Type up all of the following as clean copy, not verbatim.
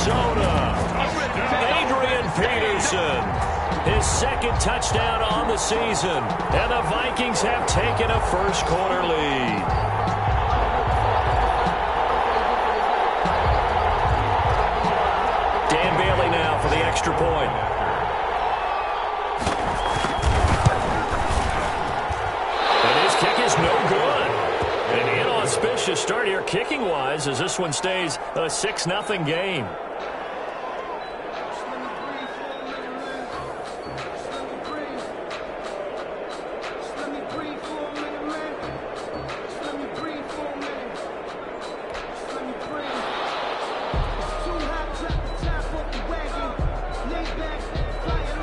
Minnesota. Adrian Peterson, his second touchdown on the season. And the Vikings have taken a first-quarter lead. Dan Bailey now for the extra point. And his kick is no good. An inauspicious start here kicking-wise as this one stays a 6-0 game.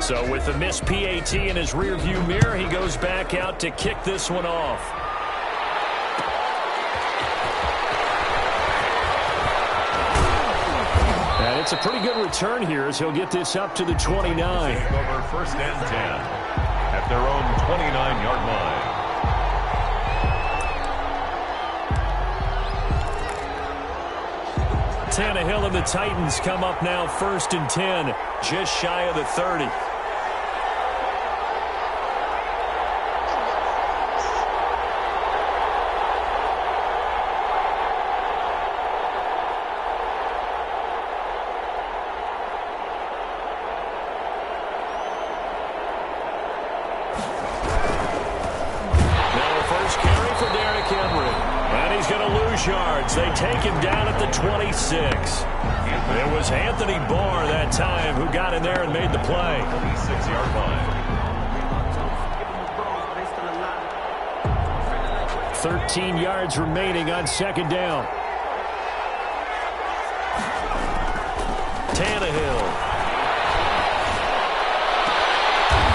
So with the missed PAT in his rearview mirror, he goes back out to kick this one off. And it's a pretty good return here as he'll get this up to the 29. Over first and 10 at their own 29-yard line. Tannehill and the Titans come up now first and 10, just shy of the 30. Yards. They take him down at the 26. It was Anthony Barr that time who got in there and made the play. 26-yard line. 13 yards remaining on second down. Tannehill.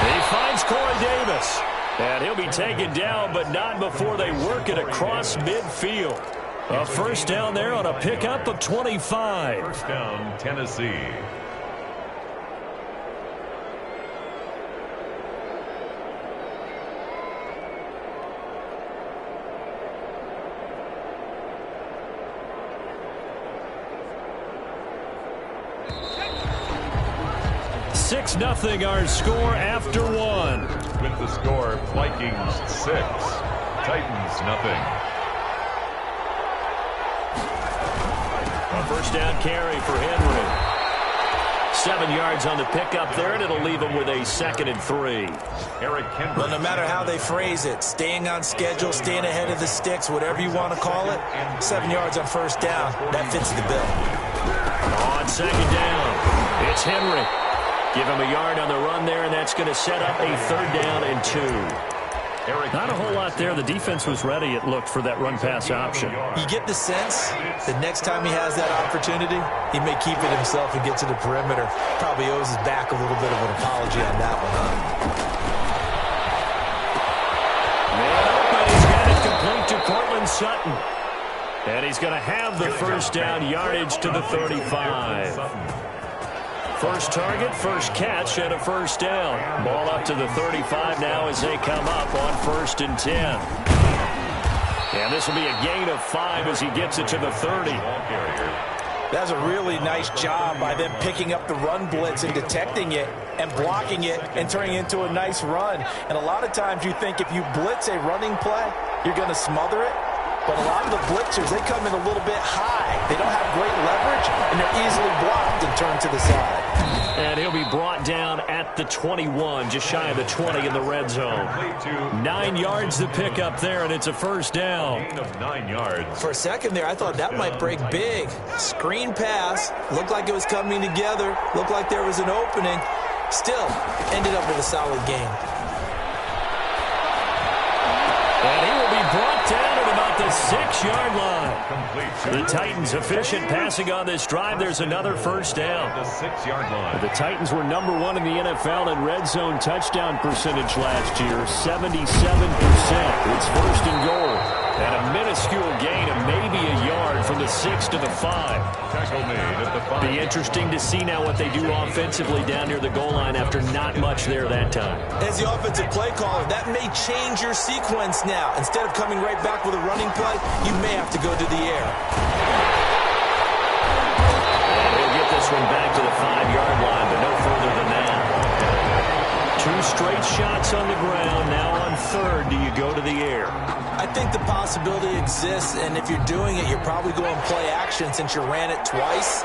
He finds Corey Davis. And he'll be taken down, but not before they work it across midfield. A first down there on a pickup of 25. First down, Tennessee. Six nothing our score after one. With the score, Vikings 6, Titans nothing. A first down carry for Henry. 7 yards on the pickup there, and it'll leave him with a 2nd and 3. Well, no matter how they phrase it, staying on schedule, staying ahead of the sticks, whatever you want to call it, 7 yards on first down, that fits the bill. On second down, it's Henry. Give him a yard on the run there, and that's going to set up a 3rd down and 2. Not a whole lot there. The defense was ready, it looked, for that run-pass option. You get the sense that next time he has that opportunity, he may keep it himself and get to the perimeter. Probably owes his back a little bit of an apology on that one, huh? Man open, he's got it complete to Cortland Sutton. And he's going to have the first down yardage to the 35. First target, first catch, and a first down. Ball up to the 35 now as they come up on 1st and 10. And this will be a gain of 5 as he gets it to the 30. That's a really nice job by them picking up the run blitz and detecting it and blocking it and turning it into a nice run. And a lot of times you think if you blitz a running play, you're going to smother it. But a lot of the blitzers, they come in a little bit high. They don't have great leverage, and they're easily blocked and turned to the side. And he'll be brought down at the 21, just shy of the 20 in the red zone. 9 yards to pick up there, and it's a first down. Gain of 9 yards. For a second there, I thought that might break big. Screen pass, looked like it was coming together, looked like there was an opening. Still, ended up with a solid game. And he will be brought down at about the 6-yard line. The Titans efficient passing on this drive. There's another first down. The 6-yard line. The Titans were number 1 in the NFL in red zone touchdown percentage last year, 77%. It's first and goal. And a minuscule gain of maybe a yard from the 6 to the 5. Tackle made at the 5. Be interesting to see now what they do offensively down near the goal line after not much there that time. As the offensive play caller, that may change your sequence now. Instead of coming right back with a running play, you may have to go to the air. And he'll get this one straight shots on the ground. Now on third, do you go to the air? I think the possibility exists, and if you're doing it, you're probably going play action since you ran it twice.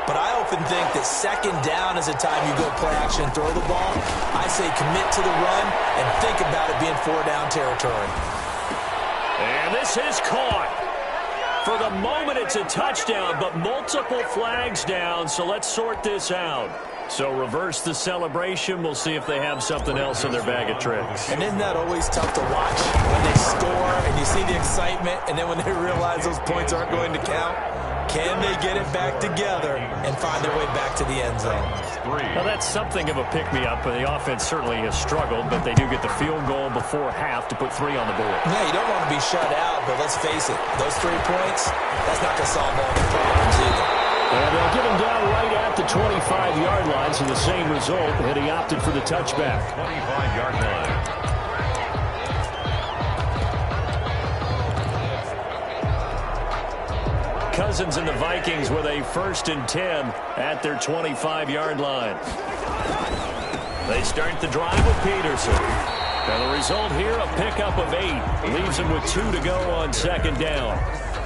But I often think that second down is the time you go play action and throw the ball. I say commit to the run and think about it being 4-down territory. And this is caught. For the moment, it's a touchdown, but multiple flags down, so let's sort this out. So reverse the celebration. We'll see if they have something else in their bag of tricks. And isn't that always tough to watch when they score and you see the excitement, and then when they realize those points aren't going to count? Can they get it back together and find their way back to the end zone? Well, that's something of a pick-me-up. The offense certainly has struggled, but they do get the field goal before half to put 3 on the board. Yeah, you don't want to be shut out, but let's face it, those 3 points, that's not going to solve all the problems either. And they'll get him down right at the 25-yard line, so the same result, and he opted for the touchback. 25-yard line. Cousins and the Vikings with a 1st and 10 at their 25-yard line. They start the drive with Peterson. And the result here, a pickup of 8. Leaves them with 2 to go on 2nd down.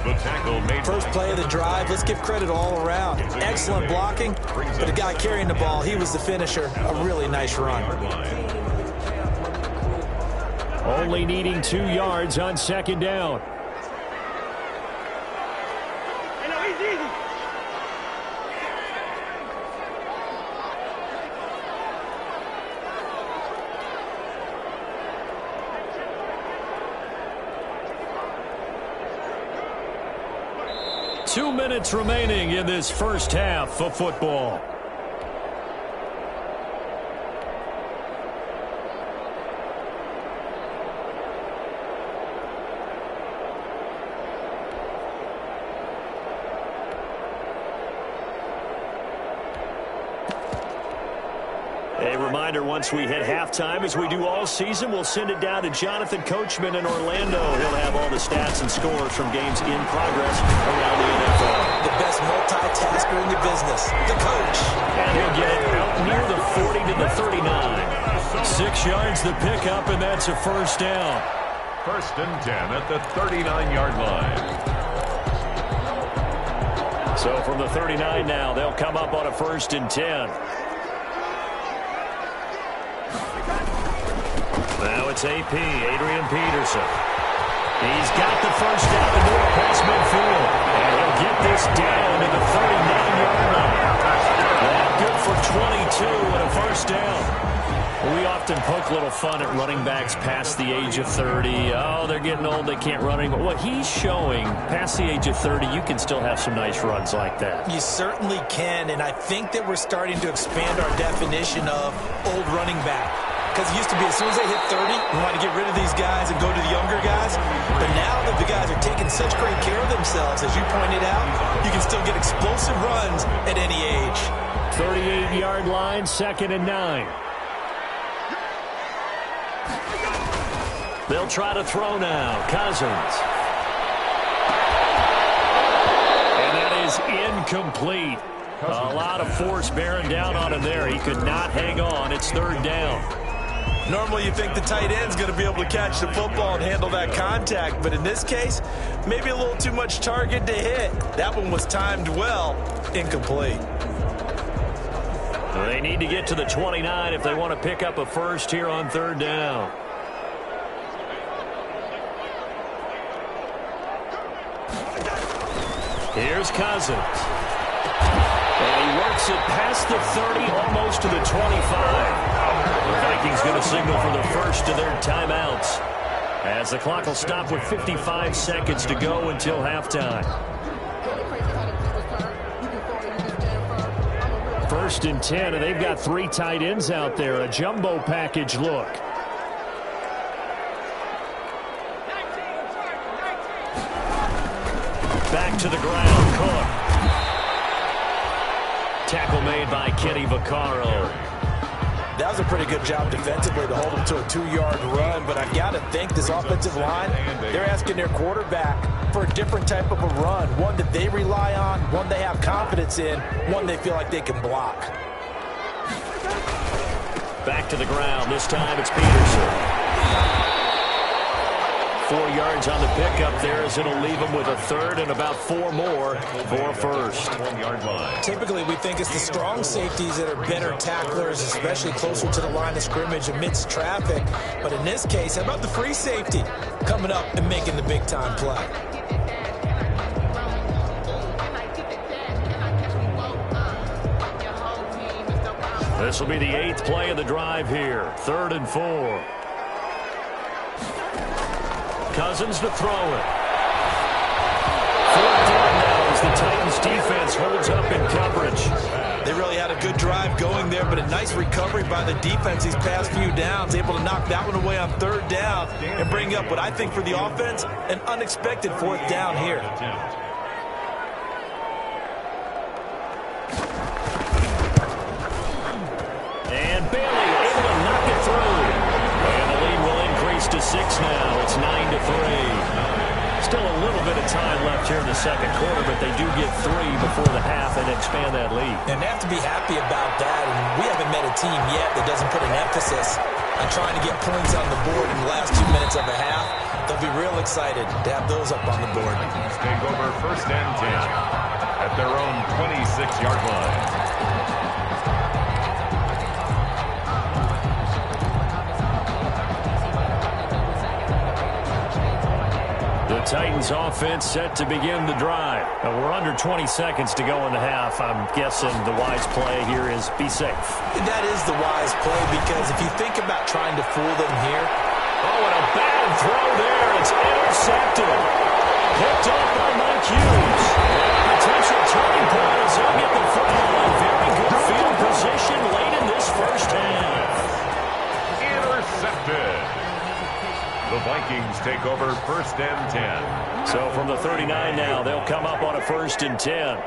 The tackle made. First play of the drive, let's give credit all around. Excellent blocking, but the guy carrying the ball, he was the finisher. A really nice run. Only needing 2 yards on 2nd down. 2 minutes remaining in this first half of football. A reminder, once we hit halftime, as we do all season, we'll send it down to Jonathan Coachman in Orlando. He'll have all the stats and scores from games in progress around the NFL. The best multitasker in the business, the coach. And he'll get it out near the 40 to the 39. 6 yards the pickup, and that's a 1st down. 1st and 10 at the 39-yard line. So from the 39 now, they'll come up on a 1st and 10. Now it's AP, Adrian Peterson. He's got the 1st down to move past midfield. And he'll get this down to the 39-yard line. That good for 22 and a 1st down. We often poke a little fun at running backs past the age of 30. Oh, they're getting old, they can't run anymore. What he's showing, past the age of 30, you can still have some nice runs like that. You certainly can, and I think that we're starting to expand our definition of old running back. Because it used to be as soon as they hit 30, we want to get rid of these guys and go to the younger guys. But now that the guys are taking such great care of themselves, as you pointed out, you can still get explosive runs at any age. 38-yard line, 2nd and 9. They'll try to throw now. Cousins. And that is incomplete. A lot of force bearing down on him there. He could not hang on. It's 3rd down. Normally you think the tight end's going to be able to catch the football and handle that contact, but in this case, maybe a little too much target to hit. That one was timed well. Incomplete. They need to get to the 29 if they want to pick up a 1st here on 3rd down. Here's Cousins. And he works it past the 30, almost to the 25. The Vikings going to signal for the 1st of their timeouts, as the clock will stop with 55 seconds to go until halftime. 1st and 10, and they've got 3 tight ends out there. A jumbo package look. Back to the ground, Cook. Tackle made by Kenny Vaccaro. That was a pretty good job defensively to hold him to a 2-yard run, but I've got to think this offensive line, they're asking their quarterback for a different type of a run, one that they rely on, one they have confidence in, one they feel like they can block. Back to the ground. This time it's Peterson. 4 yards on the pickup there as it'll leave him with a third and about 4 more for first. 1 yard line. Typically, we think it's the strong safeties that are better tacklers, especially closer to the line of scrimmage amidst traffic. But in this case, how about the free safety coming up and making the big-time play? This will be the 8th play of the drive here. 3rd and 4. Cousins to throw it. 4th down now as the Titans defense holds up in coverage. They really had a good drive going there, but a nice recovery by the defense these past few downs, able to knock that one away on 3rd down and bring up what I think for the offense, an unexpected 4th down here. And Bailey able to knock it through. And the lead will increase to 6 now. It's 9-3. Still a little bit of time left here in the second quarter, but they do get 3 before the half and expand that lead. And they have to be happy about that. And we haven't met a team yet that doesn't put an emphasis on trying to get points on the board in the last 2 minutes of a half. They'll be real excited to have those up on the board. Take over 1st and 10 at their own 26-yard line. The Titans offense set to begin the drive. Now we're under 20 seconds to go in the half. I'm guessing the wise play here is be safe. That is the wise play, because if you think about trying to fool them here. Oh, and a bad throw there. It's intercepted. Picked off by Mike Hughes. And a potential turning point as he'll get the football in very good field position late in this first half. Intercepted. The Vikings take over 1st and 10. So from the 39 now, they'll come up on a 1st and 10.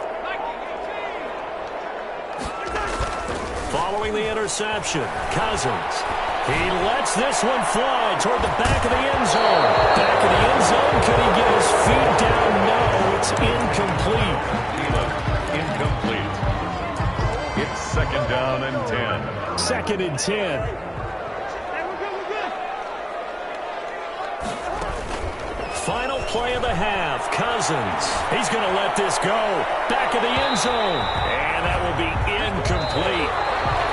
Following the interception, Cousins. He lets this one fly toward the back of the end zone. Back of the end zone. Could he get his feet down? No, it's incomplete. Incomplete. It's 2nd down and 10. 2nd and 10. Final play of the half. Cousins. He's going to let this go. Back of the end zone. And that will be incomplete.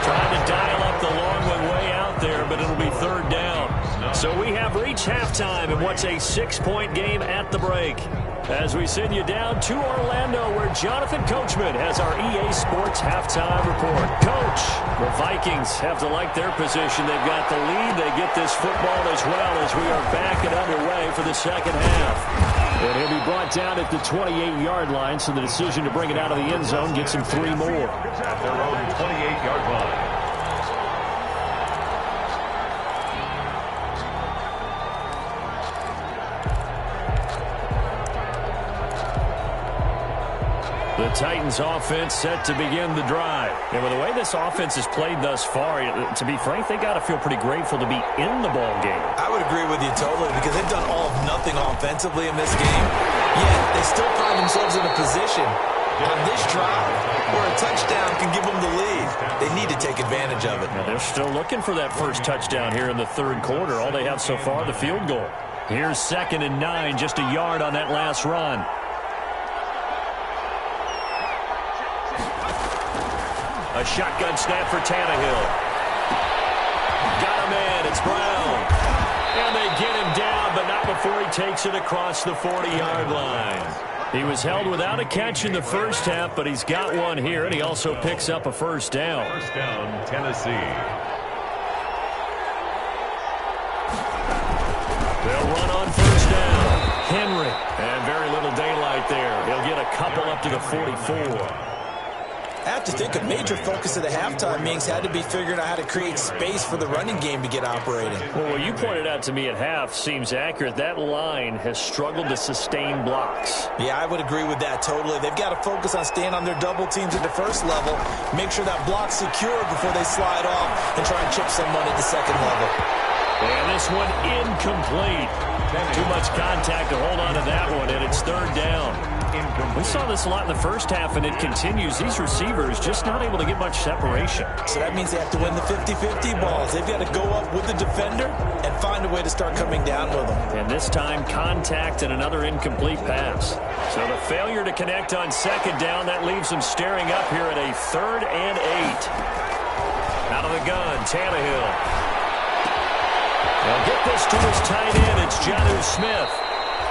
Trying to dial up the long one way out there, but it'll be 3rd down. So we have reached halftime in what's a 6-point game at the break. As we send you down to Orlando, where Jonathan Coachman has our EA Sports halftime report. Coach, the Vikings have to like their position. They've got the lead. They get this football as well as we are back and underway for the second half. And he'll be brought down at the 28-yard line, so the decision to bring it out of the end zone gets him 3 more. At their own 28-yard line. The Titans offense set to begin the drive. And with the way this offense has played thus far, to be frank, they got to feel pretty grateful to be in the ball game. I would agree with you totally, because they've done all of nothing offensively in this game. Yet they still find themselves in a position on this drive where a touchdown can give them the lead. They need to take advantage of it. Now they're still looking for that first touchdown here in the 3rd quarter. All they have so far, the field goal. Here's 2nd and 9, just a yard on that last run. A shotgun snap for Tannehill. Got him in. It's Brown. And they get him down, but not before he takes it across the 40-yard line. He was held without a catch in the first half, but he's got one here, and he also picks up a 1st down. 1st down, Tennessee. They'll run on 1st down. Henry. And very little daylight there. He'll get a couple up to the 44. I have to think a major focus of the halftime meetings had to be figuring out how to create space for the running game to get operating. Well, what you pointed out to me at half seems accurate. That line has struggled to sustain blocks. Yeah, I would agree with that totally. They've got to focus on staying on their double teams at the 1st level, make sure that block's secure before they slide off and try and chip someone at the 2nd level. And this one incomplete. Too much contact to hold on to that one, and it's 3rd down. incomplete. We saw this a lot in the first half, and it continues. These receivers just not able to get much separation. So that means they have to win the 50-50 balls. They've got to go up with the defender and find a way to start coming down with them. And this time, contact and another incomplete pass. So the failure to connect on second down, that leaves them staring up here at a 3rd and 8. Out of the gun, Tannehill. They'll get this to his tight end. It's Jonnu Smith.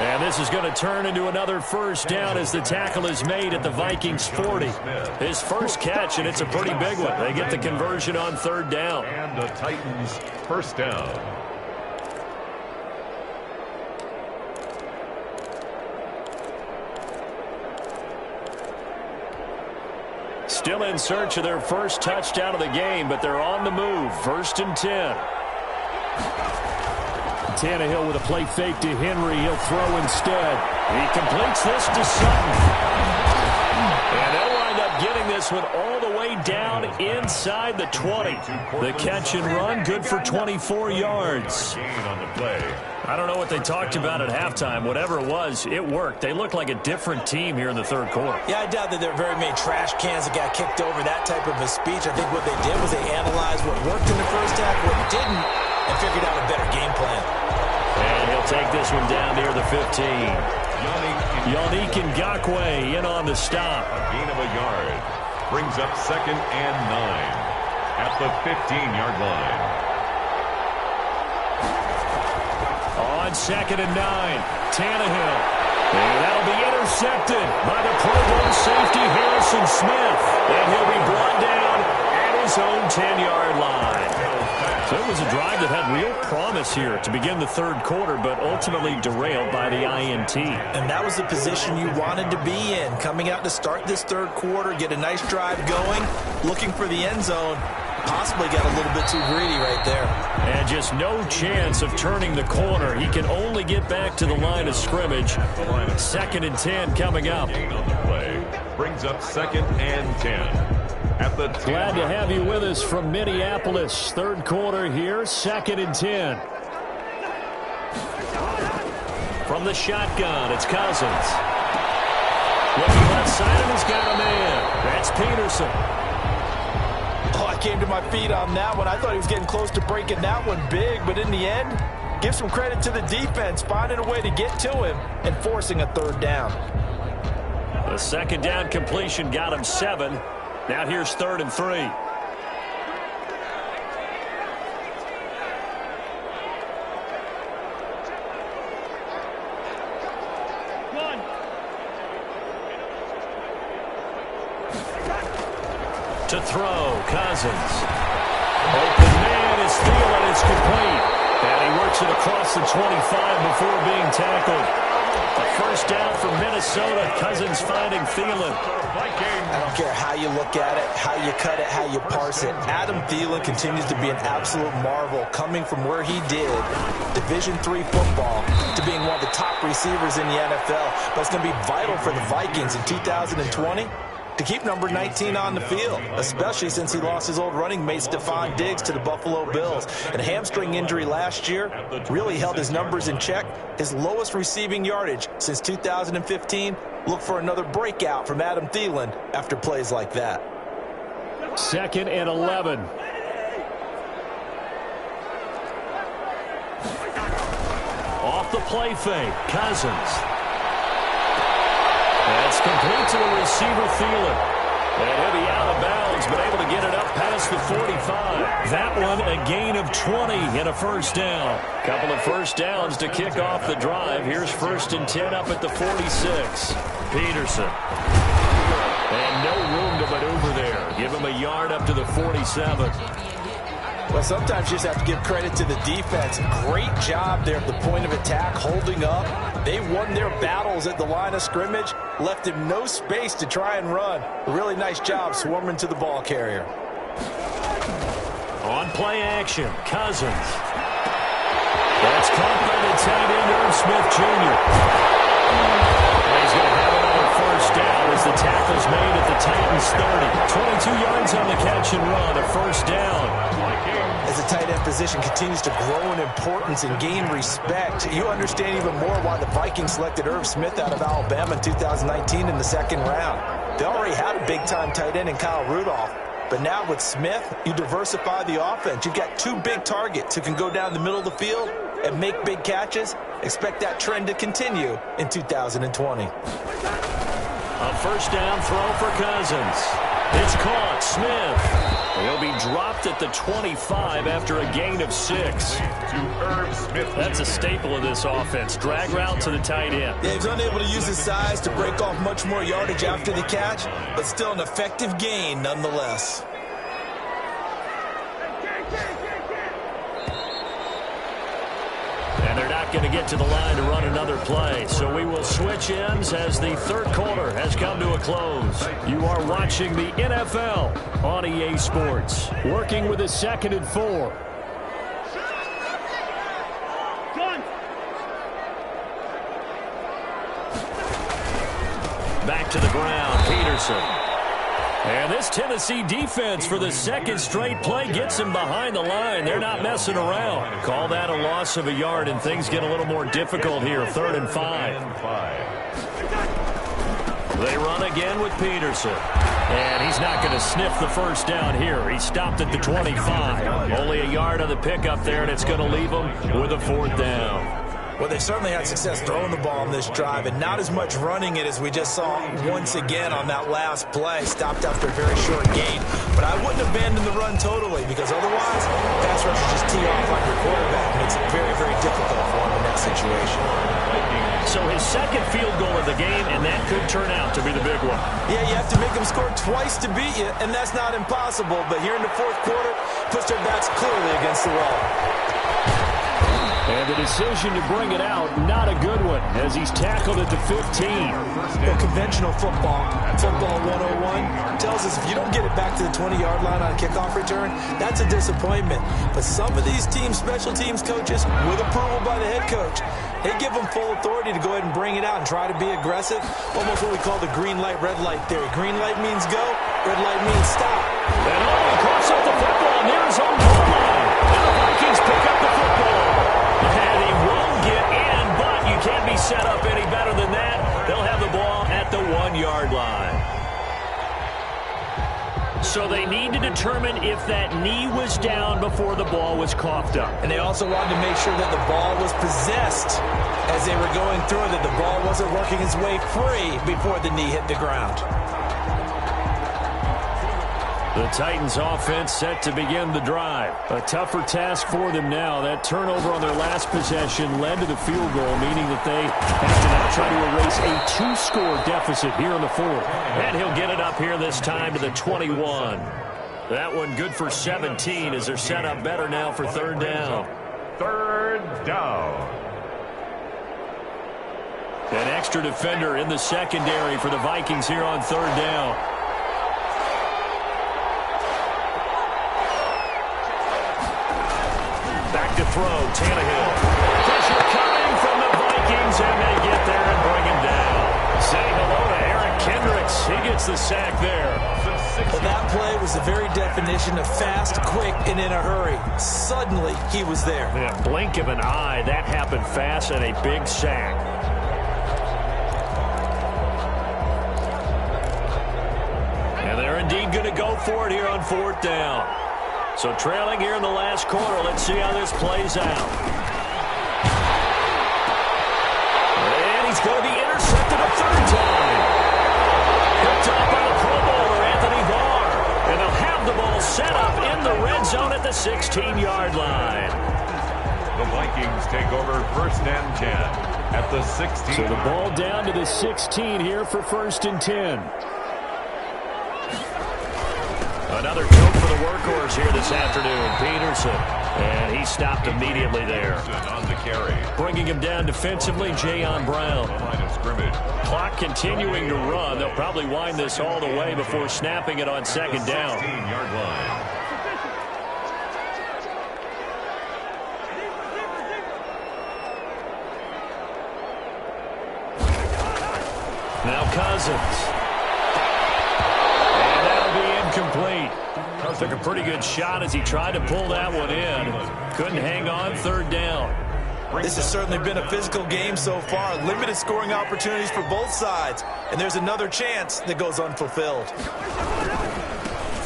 And this is going to turn into another first down as the tackle is made at the Vikings 40. His first catch, and it's a pretty big one. They get the conversion on 3rd down. And the Titans first down. Still in search of their first touchdown of the game, but they're on the move. 1st and 10. Tannehill with a play fake to Henry. He'll throw instead. He completes this to Sutton. And they'll wind up getting this one all the way down inside the 20. The catch and run, good for 24 yards. On the play. I don't know what they talked about at halftime. Whatever it was, it worked. They look like a different team here in the 3rd quarter. Yeah, I doubt that there are very many trash cans that got kicked over, that type of a speech. I think what they did was they analyzed what worked in the first half, what didn't, and figured out a better game plan. And he'll take this one down near the 15. Yannick Ngakoue in on the stop. A gain of a yard. Brings up 2nd and 9 at the 15-yard line. On 2nd and 9, Tannehill. And that'll be intercepted by the Pro Bowl safety Harrison Smith. And he'll be brought down at his own 10-yard line. So it was a drive that had real promise here to begin the 3rd quarter, but ultimately derailed by the INT. And that was the position you wanted to be in. Coming out to start this 3rd quarter, get a nice drive going, looking for the end zone. Possibly got a little bit too greedy right there. And just no chance of turning the corner. He can only get back to the line of scrimmage. 2nd and 10 coming up. Brings up 2nd and 10. At the 10. Glad to have you with us from Minneapolis. 3rd quarter here, 2nd and 10. From the shotgun, it's Cousins. Looking left side, and he's got a man. That's Peterson. Oh, I came to my feet on that one. I thought he was getting close to breaking that one big, but in the end, give some credit to the defense, finding a way to get to him and forcing a 3rd down. The 2nd down completion got him 7. Now here's 3rd and 3. To throw, Cousins. Open man is Thielen. It's complete. And he works it across the 25 before being tackled. A first down for Minnesota. Cousins finding Thielen. I don't care how you look at it, how you cut it, how you parse it. Adam Thielen continues to be an absolute marvel, coming from where he did, Division III football, to being one of the top receivers in the NFL. But it's going to be vital for the Vikings in 2020 to keep number 19 on the field, especially since he lost his old running mate Stephon Diggs to the Buffalo Bills. And a hamstring injury last year really held his numbers in check. His lowest receiving yardage since 2015. Look for another breakout from Adam Thielen after plays like that. 2nd and 11. Off the play fake, Cousins. That's complete to the receiver, Thielen. And he'll be out of bounds, but able to get it up past the 45. That one a gain of 20 and a first down. Couple of first downs to kick off the drive. Here's 1st and 10 up at the 46. Peterson. And no room to maneuver there. Give him a yard up to the 47. Well, sometimes you just have to give credit to the defense. Great job there at the point of attack, holding up. They won their battles at the line of scrimmage, left him no space to try and run. A really nice job swarming to the ball carrier. On play action, Cousins. That's caught by the tight end, Irv Smith Jr. And he's going to have another first down as the tackle's made at the Titans 30. 22 yards on the catch play-action run, a first down. As the tight end position continues to grow in importance and gain respect, you understand even more why the Vikings selected Irv Smith out of Alabama in 2019 in the second round. They already had a big-time tight end in Kyle Rudolph, but now with Smith, you diversify the offense. You've got two big targets who can go down the middle of the field and make big catches. Expect that trend to continue in 2020. A first down throw for Cousins. It's caught. Smith. He'll be dropped at the 25 after a gain of 6. That's a staple of this offense. Drag route to the tight end. Yeah, he's unable to use his size to break off much more yardage after the catch, but still an effective gain nonetheless. And they're not going to get to the line to run another play. So we will switch ends as the third quarter has come to a close. You are watching the NFL on EA Sports. Working with a 2nd and 4. Back to the ground, Peterson. And this Tennessee defense for the second straight play gets him behind the line. They're not messing around. Call that a loss of a yard, and things get a little more difficult here. 3rd and 5. They run again with Peterson. And he's not going to sniff the first down here. He stopped at the 25. Only a yard on the pickup there, and it's going to leave him with a 4th down. Well, they certainly had success throwing the ball on this drive, and not as much running it as we just saw once again on that last play. Stopped after a very short gain. But I wouldn't abandon the run totally, because otherwise, pass rushers just tee off on your quarterback. Makes it very, very difficult for him in that situation. So his second field goal of the game, and that could turn out to be the big one. Yeah, you have to make them score twice to beat you, and that's not impossible. But here in the fourth quarter, puts their backs clearly against the wall. And the decision to bring it out, not a good one, as he's tackled at the 15. Well, conventional football 101, tells us if you don't get it back to the 20-yard line on a kickoff return, that's a disappointment. But some of these teams, special teams coaches, with approval by the head coach, they give them full authority to go ahead and bring it out and try to be aggressive. Almost what we call the green light, red light theory. Green light means go, red light means stop. And he coughs up the football near his own goal line. And the Vikings pick up the football. And he won't get in, but you can't be set up any better than that. They'll have the ball at the 1-yard line. So they need to determine if that knee was down before the ball was coughed up. And they also wanted to make sure that the ball was possessed as they were going through it, that the ball wasn't working its way free before the knee hit the ground. The Titans offense set to begin the drive. A tougher task for them now. That turnover on their last possession led to the field goal, meaning that they have to now try to erase a 2-score deficit here in the fourth. And he'll get it up here this time to the 21. That one good for 17 as they're set up better now for 3rd down. 3rd down. An extra defender in the secondary for the Vikings here on 3rd down. To throw, Tannehill. Pressure coming from the Vikings, and they get there and bring him down. Say hello to Eric Kendricks. He gets the sack there. Well, that play was the very definition of fast, quick, and in a hurry. Suddenly, he was there. Yeah, blink of an eye. That happened fast and a big sack. And they're indeed going to go for it here on 4th down. So trailing here in the last quarter. Let's see how this plays out. And he's going to be intercepted a 3rd time. Picked up by the Pro Bowler, Anthony Barr. And they'll have the ball set up in the red zone at the 16-yard line. The Vikings take over 1st and 10 at the 16. So the ball down to the 16 here for 1st and 10. Another choke for the workhorse here this afternoon, Peterson. And he stopped immediately there. On the carry. Bringing him down defensively, Jayon Brown. Line of scrimmage. Clock continuing to run. They'll probably wind this all the way before snapping it on 2nd down. 16-yard line. Now Cousins. And that'll be incomplete. Took a pretty good shot as he tried to pull that one in. Couldn't hang on, third down. This has certainly been a physical game so far. Limited scoring opportunities for both sides. And there's another chance that goes unfulfilled.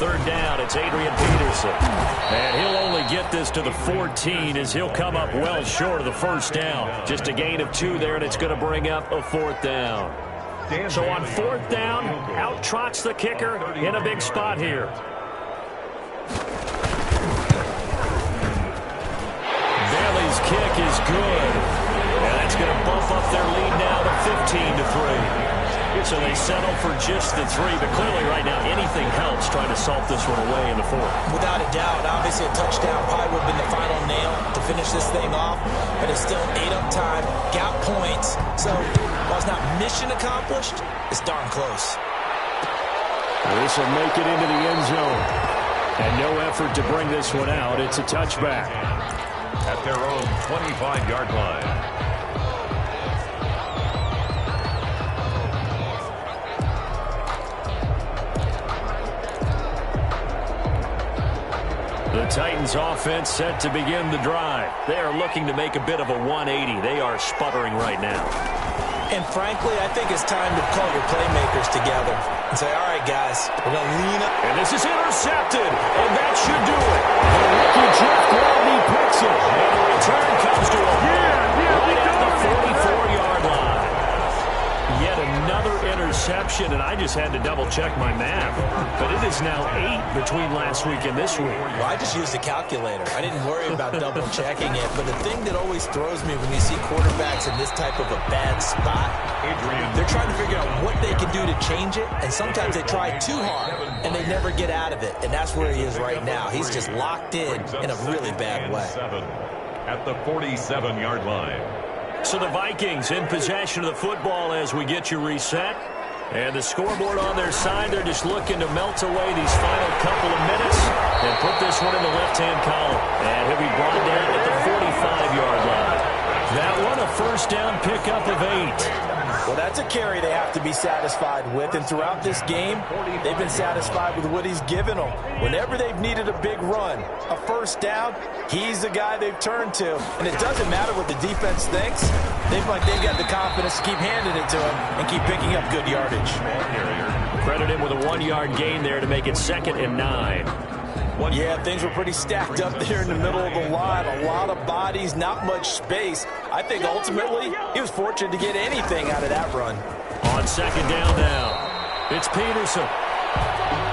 Third down, it's Adrian Peterson. And he'll only get this to the 14 as he'll come up well short of the first down. Just a gain of 2 there, and it's going to bring up a fourth down. So on fourth down, out trots the kicker in a big spot here. Bailey's kick is good. And that's going to bump up their lead now to 15-3. So they settle for just the 3, but clearly right now anything helps trying to salt this one away in the fourth. Without a doubt, obviously a touchdown probably would have been the final nail to finish this thing off, but it's still 8 up time, got points, so while it's not mission accomplished, it's darn close. This will make it into the end zone. And no effort to bring this one out. It's a touchback. At their own 25-yard line. The Titans offense set to begin the drive. They are looking to make a bit of a 180. They are sputtering right now. And frankly, I think it's time to call your playmakers together and say, all right, guys, we're going to lean up. And this is intercepted, and that should do it. The rookie Jeff Gladney picks it, and the return comes to him right at the 44-yard line. Yet another interception, and I just had to double-check my math. But it is now 8 between last week and this week. Well, I just used a calculator. I didn't worry about double-checking it. But the thing that always throws me when you see quarterbacks in this type of a bad spot, they're trying to figure out what they can do to change it, and sometimes they try too hard, and they never get out of it. And that's where he is right now. He's just locked in a really bad way. At the 47-yard line. So the Vikings in possession of the football as we get you reset. And the scoreboard on their side, they're just looking to melt away these final couple of minutes and put this one in the left-hand column. And he'll be brought down at the 45-yard line. That one, a first down pickup of 8. Well, that's a carry they have to be satisfied with. And throughout this game, they've been satisfied with what he's given them. Whenever they've needed a big run, a first down, he's the guy they've turned to. And it doesn't matter what the defense thinks. They've got the confidence to keep handing it to him and keep picking up good yardage. Credit him with a 1-yard gain there to make it 2nd and 9. Yeah, things were pretty stacked up there in the middle of the line. A lot of bodies, not much space. I think ultimately he was fortunate to get anything out of that run. On 2nd down now, it's Peterson.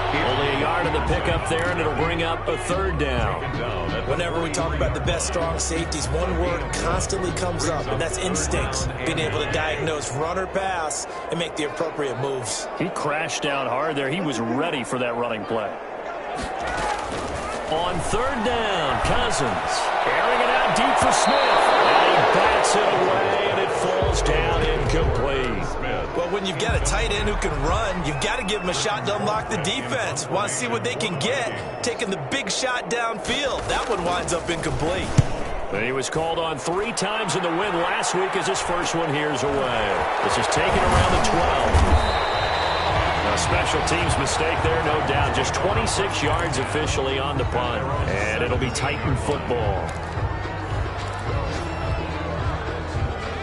Only a yard of the pickup there, and it'll bring up a 3rd down. Whenever we talk about the best strong safeties, one word constantly comes up, and that's instincts. Being able to diagnose run or pass and make the appropriate moves. He crashed down hard there. He was ready for that running play. On 3rd down, Cousins carrying it out deep for Smith. And he bats it away, and it falls down incomplete. Well, when you've got a tight end who can run, you've got to give him a shot to unlock the defense. Want to see what they can get, taking the big shot downfield. That one winds up incomplete. And he was called on 3 times in the win last week as his first one here's away. This is taken around the 12. A special teams mistake there, no doubt. Just 26 yards officially on the punt. And it'll be Titan football.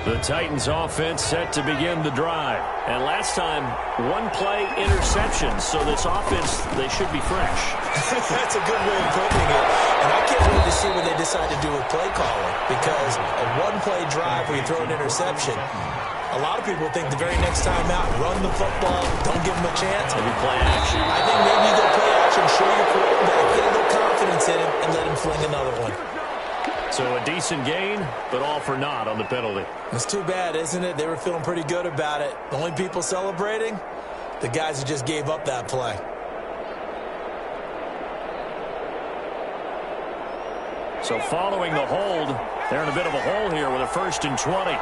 The Titans offense set to begin the drive. And last time, 1-play interception. So this offense, they should be fresh. That's a good way of putting it. And I can't wait to see what they decide to do with play calling. Because a 1-play drive where you throw an interception, a lot of people think the very next time out, run the football, don't give them a chance. Maybe play action. I think maybe you go play action, show your quarterback, get a little confidence in him, and let him fling another one. So a decent gain, but all for naught on the penalty. It's too bad, isn't it? They were feeling pretty good about it. The only people celebrating, the guys who just gave up that play. So following the hold, they're in a bit of a hole here with a 1st and 20.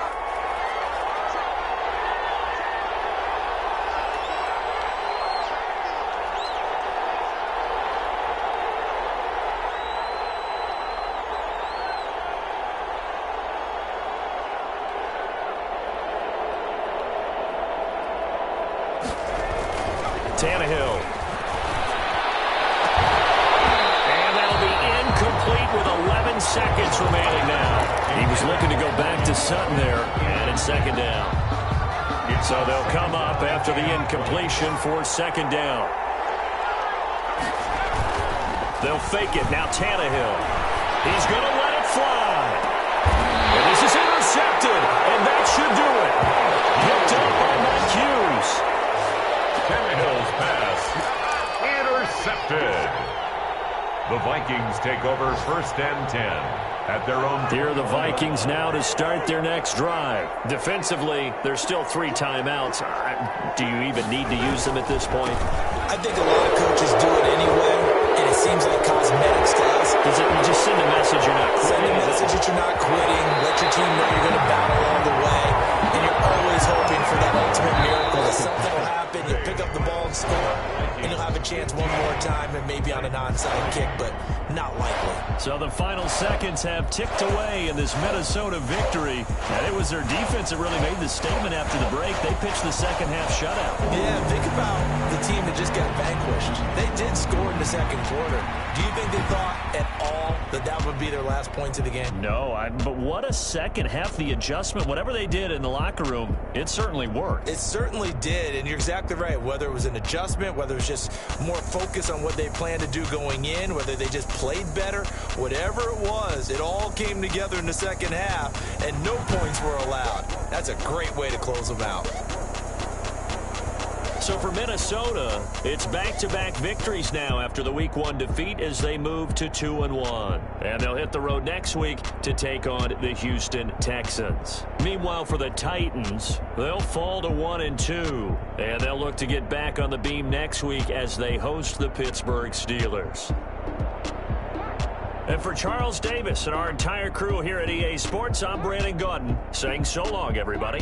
Tannehill. to Sutton there, and it's second down. So they'll come up after the incompletion for second down. They'll fake it. Now Tannehill. He's going to let it fly. And this is intercepted, and that should do it. Picked up by Mike Hughes. Tannehill's pass intercepted. The Vikings take over first and 10 at their own. Here are the Vikings now to start their next drive. Defensively, there's still 3 timeouts. Do you even need to use them at this point? I think a lot of coaches do it anyway, and it seems like cosmetics to us. Does it just send a message you're not quitting? Send a message that you're not quitting. Let your team know you're going to battle all the way, and you're always hoping for that ultimate miracle that something will happen. You'll pick up the ball and score, and you'll have a chance one more time and maybe on an onside kick, but not likely. So the final seconds have ticked away in this Minnesota victory. And it was their defense that really made the statement after the break. They pitched the second half shutout. Yeah, think about the team that just got vanquished. They did score in the second quarter. Do you think they thought at all that that would be their last points of the game? No, but what a second half. The adjustment, whatever they did in the locker room, it certainly worked. It certainly did, and you're exactly right. Whether it was an adjustment, whether it was just more focus on what they planned to do going in, whether they just played better, whatever it was, it all came together in the second half, and no points were allowed. That's a great way to close them out. So for Minnesota, it's back-to-back victories now after the Week 1 defeat as they move to 2-1. And they'll hit the road next week to take on the Houston Texans. Meanwhile, for the Titans, they'll fall to 1-2. And they'll look to get back on the beam next week as they host the Pittsburgh Steelers. And for Charles Davis and our entire crew here at EA Sports, I'm Brandon Gaudin saying so long, everybody.